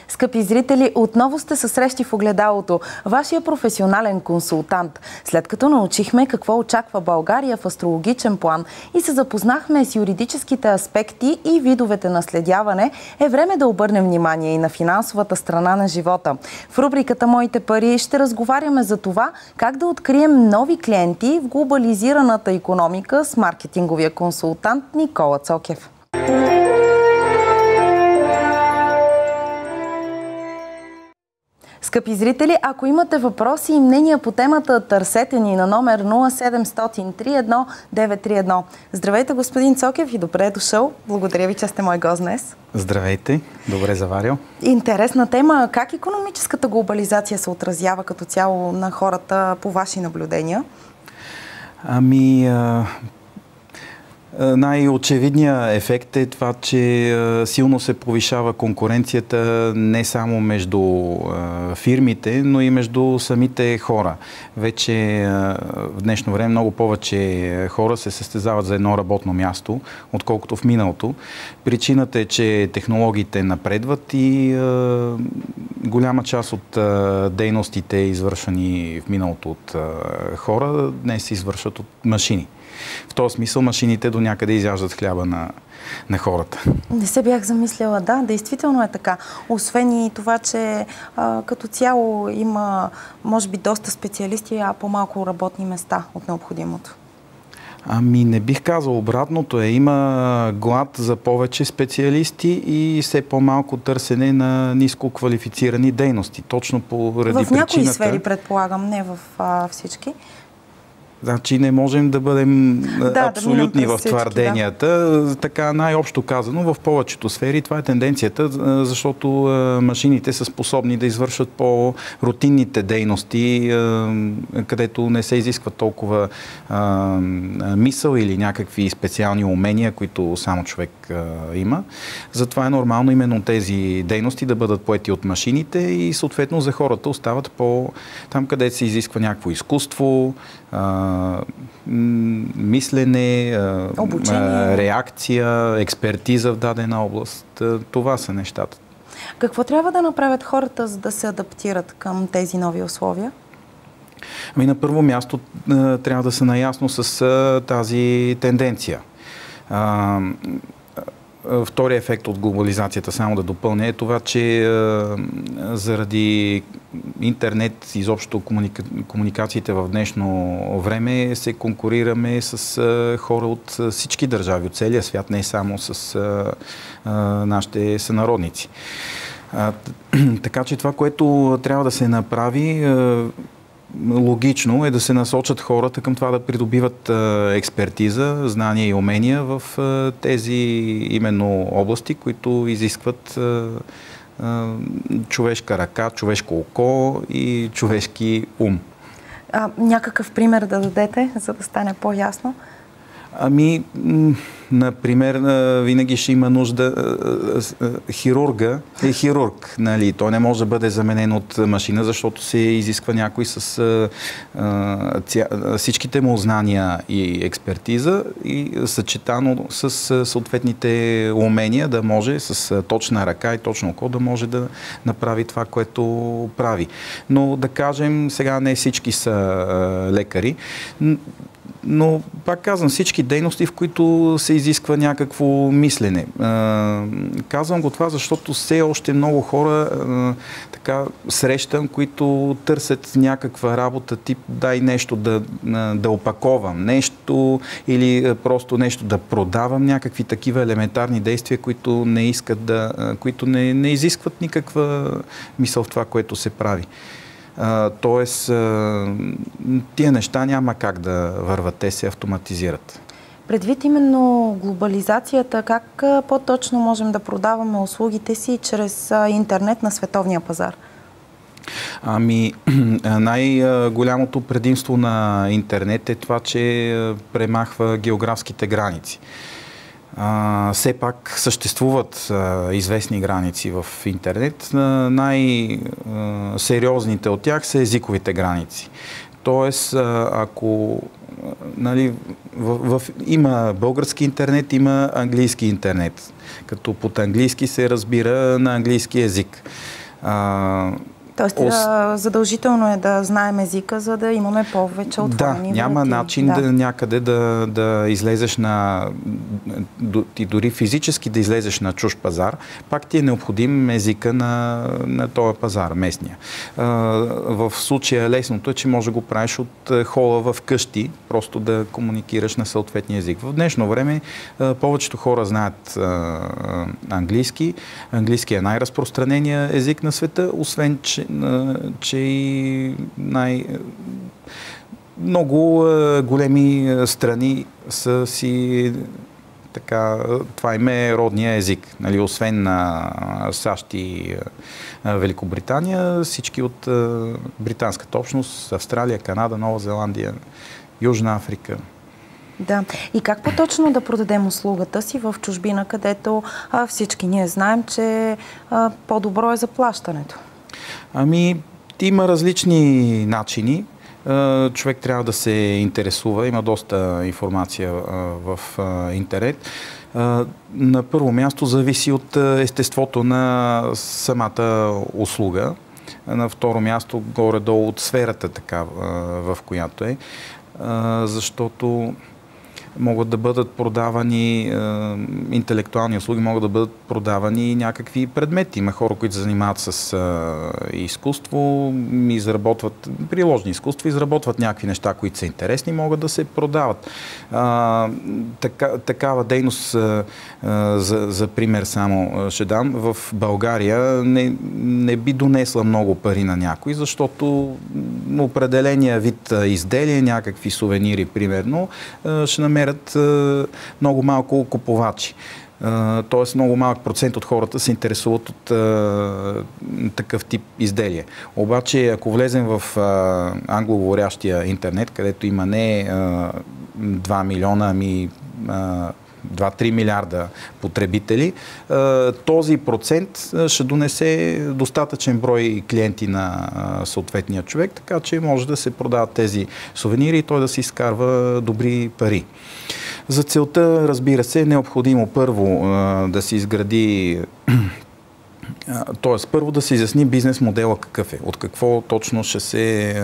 Скъпи зрители, отново сте със срещи в огледалото, вашия професионален консултант. След като научихме какво очаква България в астрологичен план и се запознахме с юридическите аспекти и видовете наследяване, е време да обърнем внимание и на финансовата страна на живота. В рубриката "Моите пари" ще разговаряме за това как да открием нови клиенти в глобализираната икономика с маркетинговия консултант Никола Цокев. Скъпи зрители, ако имате въпроси и мнения по темата, търсете ни на номер 0700-31-931. Здравейте, господин Цокев, и добре е дошъл. Благодаря ви, че сте мой гост днес. Здравейте, добре заварил. Интересна тема. Как икономическата глобализация се отразява като цяло на хората по ваши наблюдения? Най-очевидният ефект е това, че силно се повишава конкуренцията не само между фирмите, но и между самите хора. Вече в днешно време много повече хора се състезават за едно работно място, отколкото в миналото. Причината е, че технологиите напредват и голяма част от дейностите, извършвани в миналото от хора, днес се извършват от машини. В този смисъл машините до някъде изяждат хляба на хората. Не се бях замисляла. Да, действително е така. Освен и това, че като цяло има, може би, доста специалисти, а по-малко работни места от необходимото. Не бих казал обратното. Има глад за повече специалисти и все по-малко търсене на ниско квалифицирани дейности. Точно поради причината... В някои сфери, предполагам, не в всички. Значи не можем да бъдем абсолютни в твърденията. Да. Така най-общо казано, в повечето сфери това е тенденцията, защото машините са способни да извършват по-рутинните дейности, където не се изисква толкова мисъл или някакви специални умения, които само човек има. Затова е нормално именно тези дейности да бъдат поети от машините и съответно за хората остават там, където се изисква някакво изкуство, мислене, реакция, експертиза в дадена област. Това са нещата. Какво трябва да направят хората, за да се адаптират към тези нови условия? На първо място трябва да са наясно с тази тенденция. Втория ефект от глобализацията, само да допълня, е това, че заради интернет, изобщо комуникациите в днешно време, се конкурираме с хора от всички държави, от целия свят, не само с нашите сънародници. Така че това, което трябва да се направи, логично е да се насочат хората към това да придобиват експертиза, знания и умения в тези именно области, които изискват човешка ръка, човешко око и човешки ум. Някакъв пример да дадете, за да стане по-ясно? Например, винаги ще има нужда хирурга е хирург. Нали? Той не може да бъде заменен от машина, защото се изисква някой с всичките му знания и експертиза и съчетано с съответните умения да може с точна ръка и точно око да може да направи това, което прави. Но да кажем, сега не всички са лекари, но пак казвам, всички дейности, в които се изисква някакво мислене. Казвам го това, защото все още много хора срещам, които търсят някаква работа, тип дай нещо да опаковам, нещо или просто нещо да продавам, някакви такива елементарни действия, които не искат които не изискват никаква мисъл в това, което се прави. Тоест, тия неща няма как да върват, те се автоматизират. Предвид именно глобализацията, как по-точно можем да продаваме услугите си чрез интернет на световния пазар? Най-голямото предимство на интернет е това, че премахва географските граници. Все пак съществуват известни граници в интернет. Най-сериозните от тях са езиковите граници. Тоест, ако нали, има български интернет, има английски интернет, като под английски се разбира на английски език. Тоест, задължително е да знаем езика, за да имаме повече отворени врати. Да, няма начин някъде да излезеш и дори физически да излезеш на чужд пазар, пак ти е необходим езика на този пазар, местния. В случая лесното е, че може да го правиш от хола в къщи, просто да комуникираш на съответния език. В днешно време повечето хора знаят английски. Английски е най-разпространеният език на света, освен че и много големи страни са си така, това им е родния език. Нали, освен на САЩ и Великобритания, всички от британската общност, Австралия, Канада, Нова Зеландия, Южна Африка. Да. И как по-точно да продадем услугата си в чужбина, където всички ние знаем, че по-добро е заплащането? Има различни начини. Човек трябва да се интересува. Има доста информация в интернет. На първо място зависи от естеството на самата услуга. На второ място горе-долу от сферата, така, в която е. Защото могат да бъдат продавани интелектуални услуги, могат да бъдат продавани някакви предмети. Има хора, които се занимават с изкуство, изработват приложни изкуства, изработват някакви неща, които са интересни, могат да се продават. Такава дейност, за пример само ще дам, в България не би донесла много пари на някой, защото определения вид изделия, някакви сувенири, примерно, ще намерят много малко купувачи. Тоест много малък процент от хората се интересуват от такъв тип изделия. Обаче, ако влезем в англоговорящия интернет, където има не 2 милиона, ами 2-3 милиарда потребители, този процент ще донесе достатъчен брой клиенти на съответния човек, така че може да се продават тези сувенири и той да се изкарва добри пари. За целта, разбира се, е необходимо първо да се изгради, т.е. първо да се изясни бизнес модела какъв е, от какво точно ще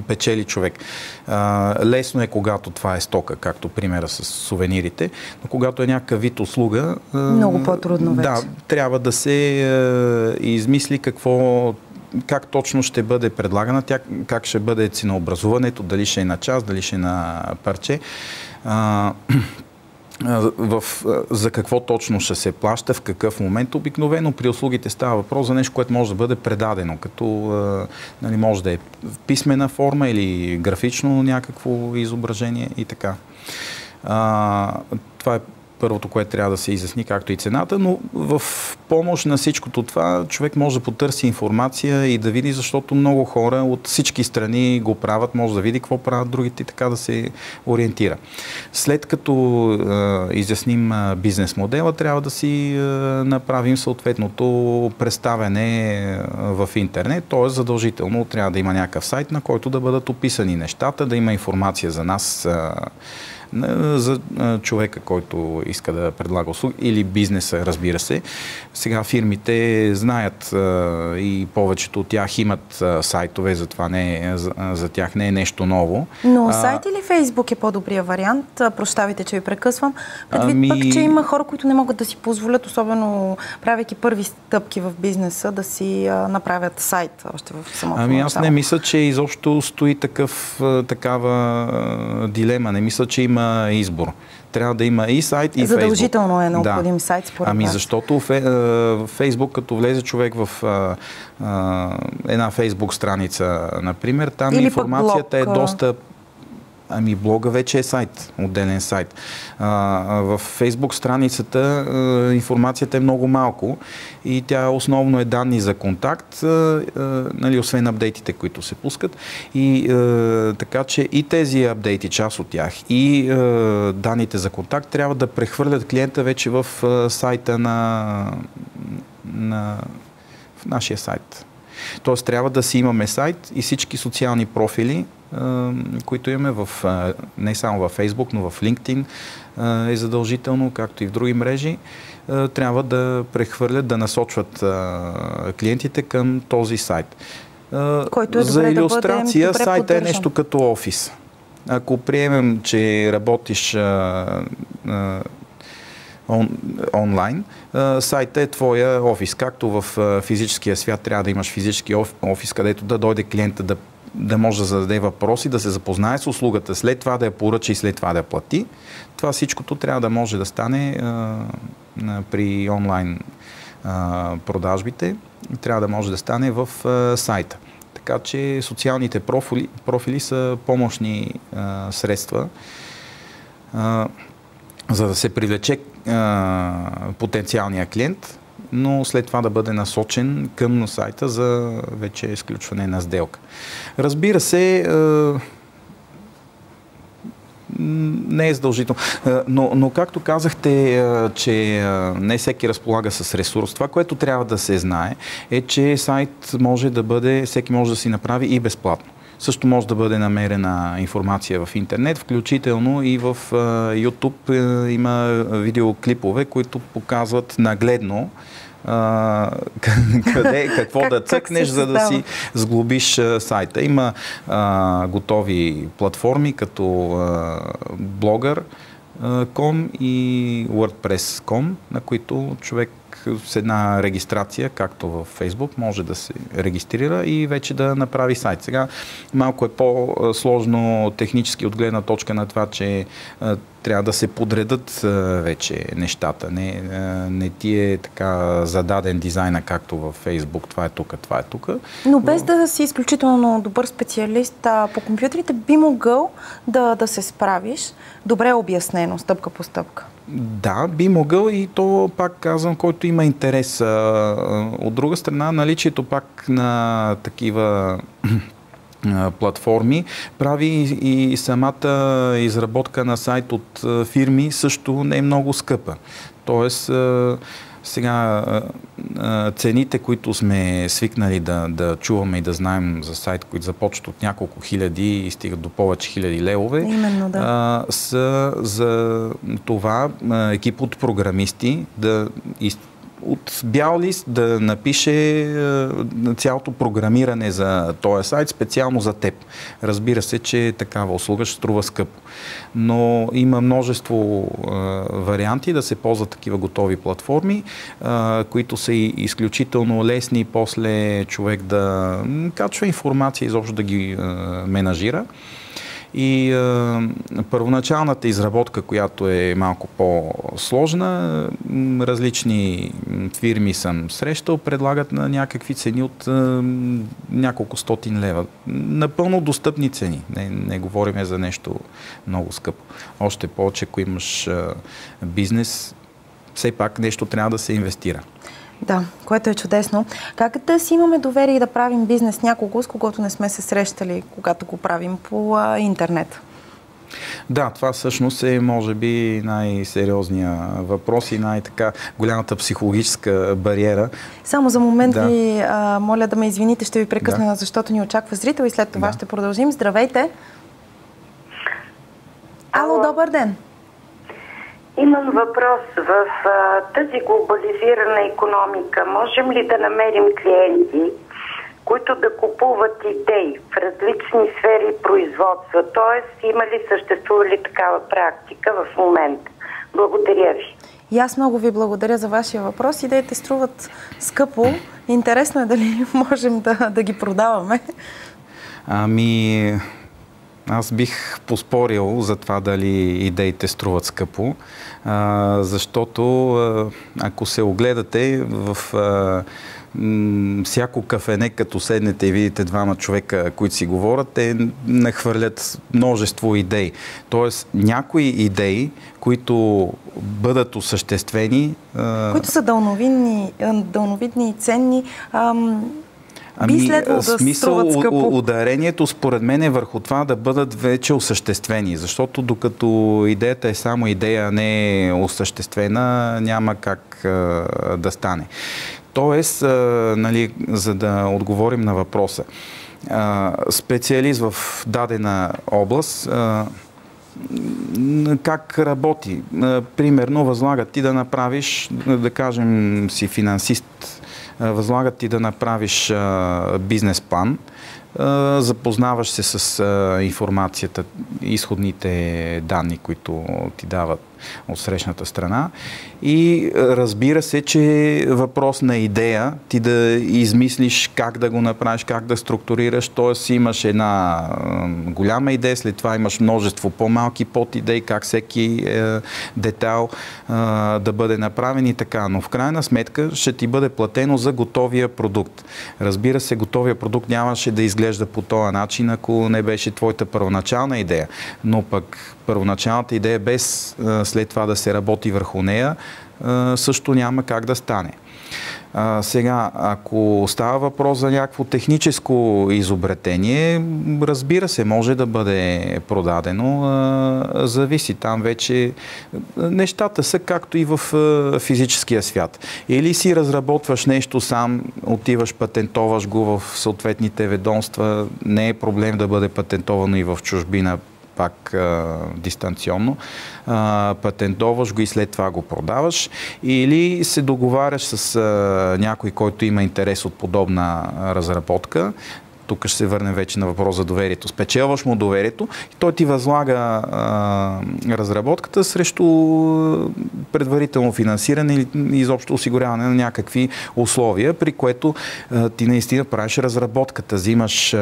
печели човек. Лесно е, когато това е стока, както примера с сувенирите, но когато е някакъв вид услуга, много по-трудно вече. Да, трябва да се измисли как точно ще бъде предлагана, как ще бъде ценообразуването, дали ще е на час, дали ще е на парче. За какво точно ще се плаща, в какъв момент. Обикновено при услугите става въпрос за нещо, което може да бъде предадено, като може да е в писмена форма или графично някакво изображение и така. Това е първото, което трябва да се изясни, както и цената, но в помощ на всичкото това човек може да потърси информация и да види, защото много хора от всички страни го правят, може да види какво правят другите и така да се ориентира. След като изясним бизнес модела, трябва да си направим съответното представяне в интернет, т.е. задължително трябва да има някакъв сайт, на който да бъдат описани нещата, да има информация за нас, за човека, който иска да предлага услуги, или бизнеса, разбира се. Сега фирмите знаят и повечето от тях имат сайтове, затова за тях не е нещо ново. Но сайт или Фейсбук е по-добрия вариант? Прощавайте, че ви прекъсвам. Предвид пък, че има хора, които не могат да си позволят, особено правейки първи стъпки в бизнеса, да си направят сайт още в самото начало. Аз не мисля, че изобщо стои такава дилема. Не мисля, че има избор. Трябва да има и сайт, и Фейсбук. Задължително е необходим сайт, според вас. Защото в Фейсбук, като влезе човек в една Фейсбук страница, например, там или информацията е доста... блога вече е сайт, отделен сайт. В Фейсбук страницата информацията е много малко и тя основно е данни за контакт, освен апдейтите, които се пускат. И така че и тези апдейти, част от тях, и данните за контакт трябва да прехвърлят клиента вече в сайта в нашия сайт. Тоест трябва да си имаме сайт и всички социални профили, които имаме не само във Facebook, но в LinkedIn е задължително, както и в други мрежи, трябва да прехвърлят, да насочват клиентите към този сайт. Който е за илюстрация, да сайта е нещо като офис. Ако приемем, че работиш онлайн, сайта е твоя офис. Както в физическия свят трябва да имаш физически офис, където да дойде клиента да може да зададе въпроси, да се запознае с услугата, след това да я поръча и след това да я плати. Това всичкото трябва да може да стане при онлайн продажбите. Трябва да може да стане в сайта. Така че социалните профили са помощни средства, за да се привлече потенциалния клиент, но след това да бъде насочен към сайта за вече изключване на сделка. Разбира се, не е задължително. Но както казахте, че не всеки разполага с ресурс, това, което трябва да се знае, е, че сайт може да бъде, всеки може да си направи и безплатно. Също може да бъде намерена информация в интернет, включително и в YouTube има видеоклипове, които показват нагледно какво да цъкнеш, за да си сглобиш сайта. Има готови платформи като Blogger.com и WordPress.com, на които човек с една регистрация, както в Facebook, може да се регистрира и вече да направи сайт. Сега малко е по-сложно технически от гледна точка на това, че трябва да се подредат вече нещата. Не ти е така зададен дизайна, както във Facebook. Това е тук, това е тук. Но без да си изключително добър специалист по компютрите, би могъл да се справиш. Добре обяснено, стъпка по стъпка. Да, би могъл и то, пак казвам, който има интерес. От друга страна, наличието пак на такива платформи прави и самата изработка на сайт от фирми също не е много скъпа. Тоест, сега цените, които сме свикнали да чуваме и да знаем за сайт, които започват от няколко хиляди и стигат до повече хиляди левове, именно, да. Са за това екип от програмисти от бял лист да напише цялото програмиране за този сайт специално за теб. Разбира се, че такава услуга ще струва скъпо. Но има множество варианти да се ползват такива готови платформи, които са изключително лесни и после човек да качва информация, изобщо да ги менажира. И първоначалната изработка, която е малко по-сложна, различни фирми съм срещал, предлагат на някакви цени от няколко стотин лева. Напълно достъпни цени. Не говорим за нещо много скъпо. Още повече, ако имаш бизнес, все пак нещо трябва да се инвестира. Да, което е чудесно. Как да си имаме доверие и да правим бизнес някого, с когото не сме се срещали, когато го правим по интернет? Да, това всъщност е, може би, най-сериозният въпрос и най-така голямата психологическа бариера. Само за момент ви моля да ме извините, ще ви прекъсна, защото ни очаква зрител и след това ще продължим. Здравейте! Ало, добър ден! Имам въпрос. В тази глобализирана икономика можем ли да намерим клиенти, които да купуват идеи в различни сфери производства? Тоест, има ли, съществува ли такава практика в момента? Благодаря ви. И аз много ви благодаря за вашия въпрос. Идеите струват скъпо. Интересно е дали можем да ги продаваме. Аз бих поспорил за това дали идеите струват скъпо, защото ако се огледате в всяко кафене, като седнете и видите двама човека, които си говорят, те нахвърлят множество идеи. Тоест, някои идеи, които бъдат осъществени... които са дълновидни и ценни... би следвало да струват скъпо. Ударението според мен е върху това да бъдат вече осъществени, защото докато идеята е само идея, а не е осъществена, няма как да стане. Тоест, нали, за да отговорим на въпроса, специалист в дадена област, как работи? Примерно, възлагат ти да направиш, да кажем си финансист, възлагат ти да направиш бизнес план, запознаваш се с информацията, изходните данни, които ти дават от срещната страна и разбира се, че въпрос на идея, ти да измислиш как да го направиш, как да структурираш, т.е. имаш една голяма идея, след това имаш множество по-малки подидеи, как всеки детайл да бъде направен и така, но в крайна сметка ще ти бъде платено за готовия продукт. Разбира се, готовия продукт нямаше да изглежда по този начин, ако не беше твоята първоначална идея, но пък първоначалната идея без след това да се работи върху нея, също няма как да стане. Сега, ако става въпрос за някакво техническо изобретение, разбира се, може да бъде продадено. Зависи. Там вече нещата са както и в физическия свят. Или си разработваш нещо сам, отиваш, патентоваш го в съответните ведомства. Не е проблем да бъде патентовано и в чужбина, пак дистанционно, патентоваш го и след това го продаваш, или се договаряш с някой, който има интерес от подобна разработка. Тук ще се върнем вече на въпрос за доверието. Спечелваш му доверието и той ти възлага разработката срещу предварително финансиране или изобщо осигуряване на някакви условия, при което ти наистина правиш разработката, взимаш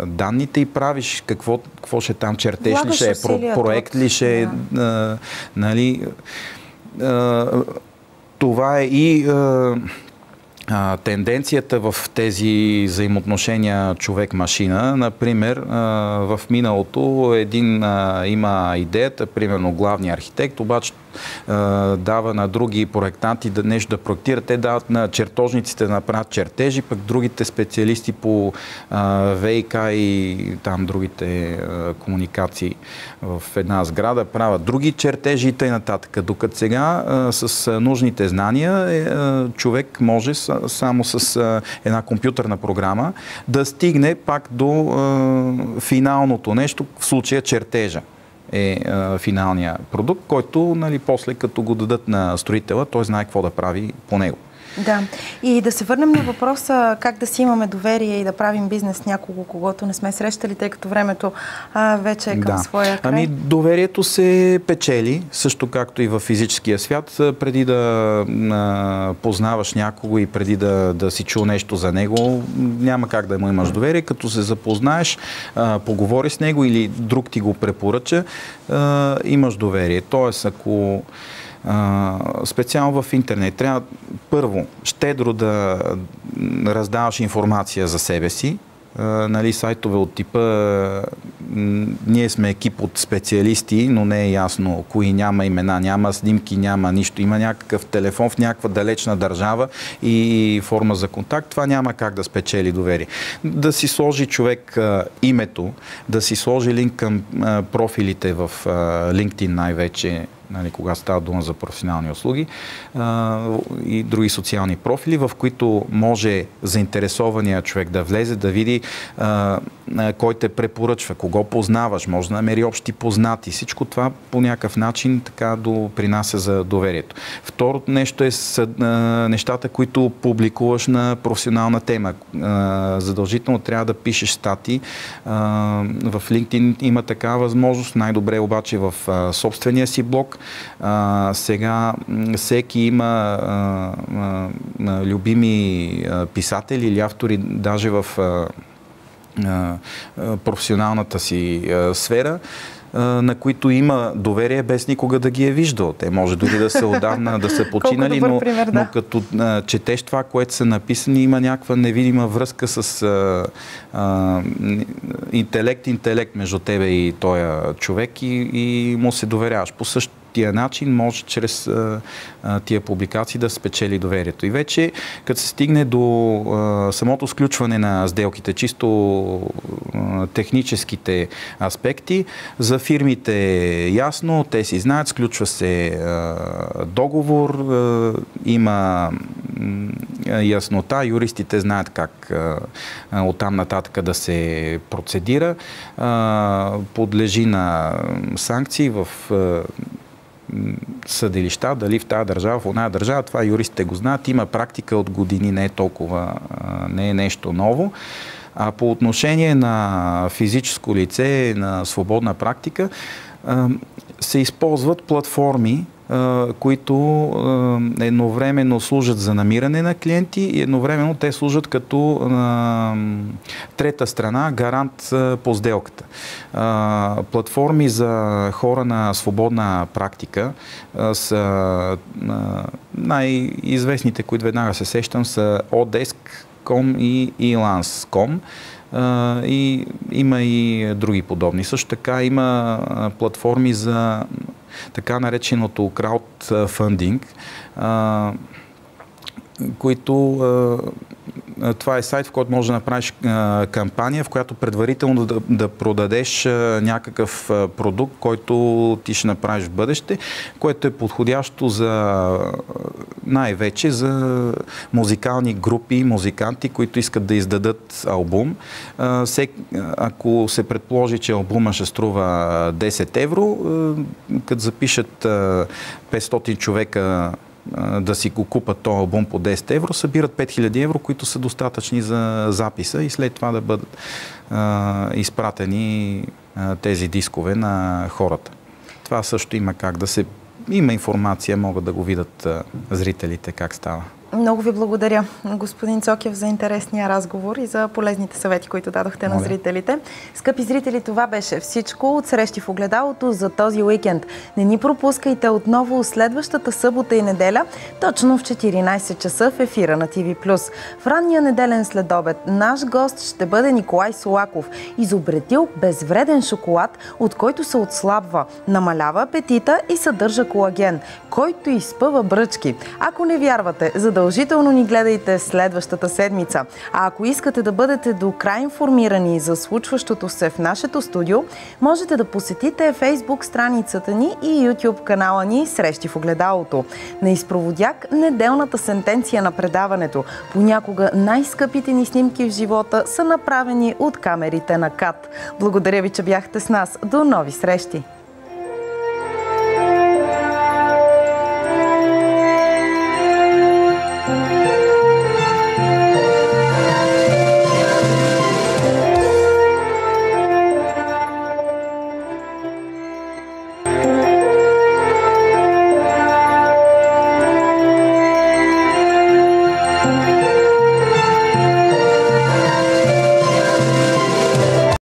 данните и правиш какво ще там, чертеж ли ще е, проект ли ще е, нали. Това е и тенденцията в тези взаимоотношения човек-машина. Например, в миналото един има идеята, примерно главният архитект, обаче дава на други проектанти нещо да проектират. Те дават на чертожниците да направят чертежи, пък другите специалисти по ВиК и там другите комуникации в една сграда правят други чертежи и т.н. Докато сега с нужните знания човек може само с една компютърна програма да стигне пак до финалното нещо, в случая чертежа е финалния продукт, който, нали, после като го дадат на строителя, той знае какво да прави по него. Да. И да се върнем на въпроса как да си имаме доверие и да правим бизнес с някого, когото не сме срещали, тъй като времето вече е към своя край. Ами доверието се печели, също както и в физическия свят. Преди да познаваш някого и преди да си чул нещо за него, няма как да му имаш доверие. Като се запознаеш, поговори с него или друг ти го препоръча, имаш доверие. Тоест, ако специално в интернет трябва първо щедро да раздаваш информация за себе си, нали, сайтове от типа ние сме екип от специалисти, но не е ясно кои, няма имена, няма снимки, няма нищо. Има някакъв телефон в някаква далечна държава и форма за контакт. Това няма как да спечели доверие. Да си сложи човек името, да си сложи линк към профилите в LinkedIn най-вече, нали, когато става дума за професионални услуги и други социални профили, в които може заинтересования човек да влезе, да види кой те препоръчва, кого познаваш, може да намери общи познати. Всичко това по някакъв начин така допринася за доверието. Второто нещо е нещата, които публикуваш на професионална тема. Задължително трябва да пишеш статии. В LinkedIn има такава възможност, най-добре обаче в собствения си блог. Сега всеки има любими писатели или автори, даже в професионалната си сфера, на които има доверие без никога да ги е виждал. Те може дори да са отдавна да са починали, но като четеш това, което са написани, има някаква невидима връзка с интелект между тебе и този човек и му се доверяваш. По същия тия начин може чрез тия публикации да спечели доверието. И вече, като се стигне до самото сключване на сделките, чисто техническите аспекти, за фирмите е ясно, те си знаят, сключва се договор, има яснота, юристите знаят как оттам нататък да се процедира, подлежи на санкции в съдилища, дали в тази държава, в оная държава, това юристите го знаят, има практика от години, не е толкова, не е нещо ново. А по отношение на физическо лице, на свободна практика, се използват платформи, които едновременно служат за намиране на клиенти и едновременно те служат като трета страна, гарант по сделката. Платформи за хора на свободна практика са най-известните, които веднага се сещам, са Odesk.com и Elance.com. И има и други подобни. Също така има платформи за така нареченото краудфандинг, които това е сайт, в който можеш да направиш кампания, в която предварително да продадеш някакъв продукт, който ти ще направиш в бъдеще, което е подходящо за най-вече за музикални групи, музиканти, които искат да издадат албум. Ако се предположи, че албума ще струва 10 евро, като запишат 500 човека да си го купат този албум по 10 евро, събират 5000 евро, които са достатъчни за записа и след това да бъдат изпратени тези дискове на хората. Това също има как да се... Има информация, могат да го видят зрителите как става. Много ви благодаря, господин Цокев, за интересния разговор и за полезните съвети, които дадохте на зрителите. Скъпи зрители, това беше всичко от Срещи в огледалото за този уикенд. Не ни пропускайте отново следващата събота и неделя, точно в 14 часа в ефира на TV+. В ранния неделен следобед наш гост ще бъде Николай Солаков, изобретил безвреден шоколад, от който се отслабва, намалява апетита и съдържа колаген, който изпъва бръчки. Ако не вярвате, задължително ни гледайте следващата седмица. А ако искате да бъдете до край информирани за случващото се в нашето студио, можете да посетите Facebook страницата ни и YouTube канала ни Срещи в огледалото. На изпроводяк неделната сентенция на предаването. Понякога най-скъпите ни снимки в живота са направени от камерите на КАТ. Благодаря ви, че бяхте с нас. До нови срещи!